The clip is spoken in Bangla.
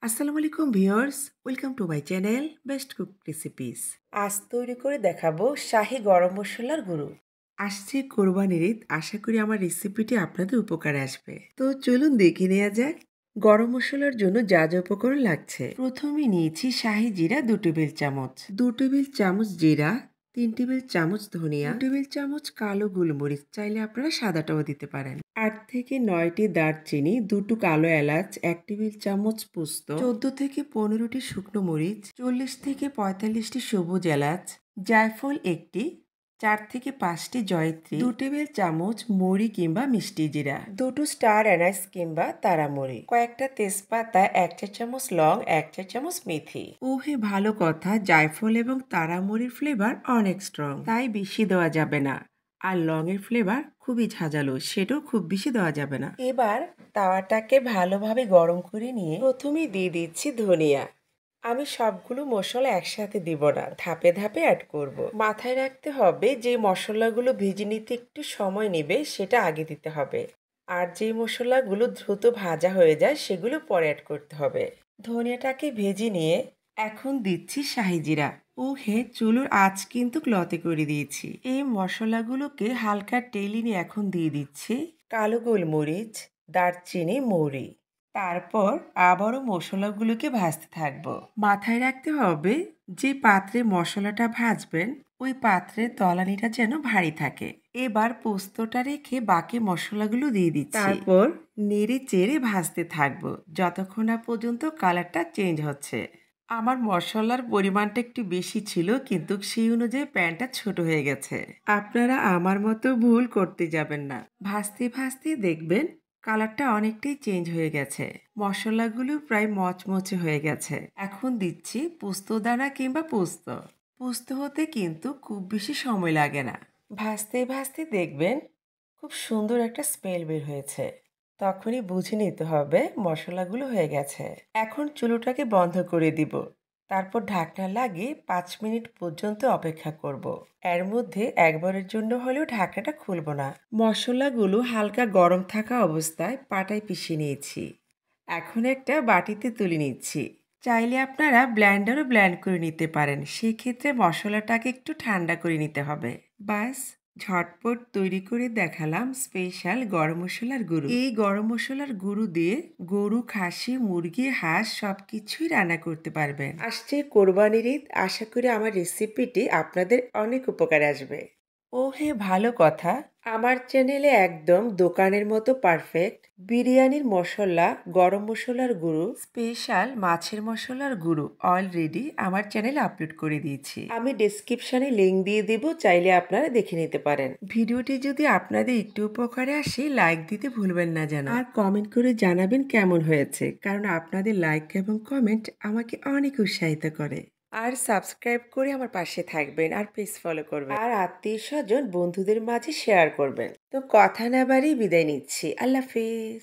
আসসালামু আলাইকুম viewers, welcome to my channel best cook recipes. আজ তৈরি করে দেখাবো শাহী গরম মশলার গুঁড়ো। আসছে কোরবানির ঈদ, আশা করি আমার রেসিপিটি আপনাদের উপকারে আসবে। তো চলুন দেখে নেওয়া যাক গরম মশলার জন্য যা যা উপকরণ লাগছে। প্রথমে নিয়েছি শাহী জিরা 2 টেবিল চামচ, 2 টেবিল চামচ জিরা, 3 টেবিল চামচ ধনিয়া, 2 টেবিল চামচ কালো গোলমরিচ, চাইলে আপনারা সাদাটাও দিতে পারেন। 8 থেকে 9টি দারচিনি, 2টো কালো এলাচ, 1 টেবিল চামচ পোস্ত, 14 থেকে 15টি শুকনো মরিচ, 40 থেকে 45টি সবুজ এলাচ, জায়ফল একটি, 4 থেকে 5টি জয়ত্রী, 2 টেবিল চামচ মৌরি কিংবা মিষ্টি জিরা, 2টো স্টার অ্যানাইস কিংবা তারামরি, কয়েকটা তেজপাতা, 1 চা চামচ লং, 1 চা চামচ মেথি। ওহে ভালো কথা, জায়ফল এবং তারামরির ফ্লেভার অনেক স্ট্রং, তাই বেশি দেওয়া যাবে না। আর লং এর ফ্লেভার খুবই ঝাঁঝালো, সেটাও খুব বেশি দেওয়া যাবে না। এবার তাওয়াটাকে ভালোভাবে গরম করে নিয়ে প্রথমেই দিয়ে দিচ্ছি ধনিয়া। আমি সবগুলো মশলা একসাথে দিব না, ধাপে ধাপে অ্যাড করব। মাথায় রাখতে হবে যে মশলাগুলো ভেজে নিতে একটু সময় নেবে সেটা আগে দিতে হবে, আর যে মশলাগুলো দ্রুত ভাজা হয়ে যায় সেগুলো পরে অ্যাড করতে হবে। ধনিয়াটাকে ভেজে নিয়ে এখন দিচ্ছি শাহি জিরা। ও হে, চুলোর আঁচ কিন্তু ক্লতে করে দিয়েছি। এই মশলাগুলোকে হালকা টেলে নিয়ে এখন দিয়ে দিচ্ছি কালো গোলমরিচ, দারচিনি, মৌরি। তারপর আবারও মশলাগুলোকে ভাজতে থাকবো। মাথায় রাখতে হবে যে পাত্রে মশলাটা ভাজবেন ওই পাত্রের তলানিটা যেন ভারী থাকে। এবার পোস্তটা রেখে বাকি মশলাগুলো দিয়ে দিচ্ছি। তারপর নেড়ে চেড়ে ভাজতে থাকবো যতক্ষণ না পর্যন্ত কালারটা চেঞ্জ হচ্ছে। আমার মশলার পরিমাণটা একটু বেশি ছিল, কিন্তু সেই অনুযায়ী প্যানটা ছোট হয়ে গেছে। আপনারা আমার মতো ভুল করতে যাবেন না। ভাজতে ভাজতে দেখবেন কালারটা অনেকটাই চেঞ্জ হয়ে গেছে, মশলাগুলো প্রায় মচমচে হয়ে গেছে। এখন দিচ্ছি পোস্তদানা কিংবা পোস্ত। পোস্ত হতে কিন্তু খুব বেশি সময় লাগে না। ভাজতে ভাজতে দেখবেন খুব সুন্দর একটা স্মেল বের হয়েছে, তখনই বুঝে নিতে হবে মশলাগুলো হয়ে গেছে। এখন চুলোটাকে বন্ধ করে দিব, তারপর ঢাকনা লাগিয়ে 5 মিনিট পর্যন্ত অপেক্ষা করব। এর মধ্যে একবারের জন্য হলেও ঢাকনাটা খুলব না। মশলাগুলো হালকা গরম থাকা অবস্থায় পাটায় পিষে নিয়েছি। এখন একটা বাটিতে তুলে নিচ্ছি। চাইলে আপনারা ব্লেন্ডারও ব্লেন্ড করে নিতে পারেন, সেক্ষেত্রে মশলাটাকে একটু ঠান্ডা করে নিতে হবে। বাস, ঝটপট তৈরি করে দেখালাম স্পেশাল গরম মশলার গুঁড়ো। এই গরম মশলার গুঁড়ো দিয়ে গরু, খাসি, মুরগি, হাঁস সবকিছুই রান্না করতে পারবেন। আসছে কোরবানির ঈদ, আশা করি আমার রেসিপিটি আপনাদের অনেক উপকারে আসবে। ও হে, ভালো কথা, আমার চ্যানেলে একদম দোকানের মতো পারফেক্ট বিরিয়ানির মশলা, গরম মশলার গুঁড়ো, স্পেশাল মাছের মশলার গুঁড়ো অলরেডি আমার চ্যানেলে আপলোড করে দিয়েছি। আমি ডেসক্রিপশনে লিংক দিয়ে দেব, চাইলে আপনারা দেখে নিতে পারেন। ভিডিওটি যদি আপনাদের একটু উপকারে আসে লাইক দিতে ভুলবেন না যেন, আর কমেন্ট করে জানাবেন কেমন হয়েছে, কারণ আপনাদের লাইক এবং কমেন্ট আমাকে অনেক উৎসাহিত করে। আর সাবস্ক্রাইব করে আমার পাশে থাকবেন, আর পেজ ফলো করবেন, আর আত্মীয় স্বজন বন্ধুদের মাঝে শেয়ার করবেন। তো কথা না বাড়িয়ে বিদায় নিচ্ছি। আল্লাহ হাফিজ।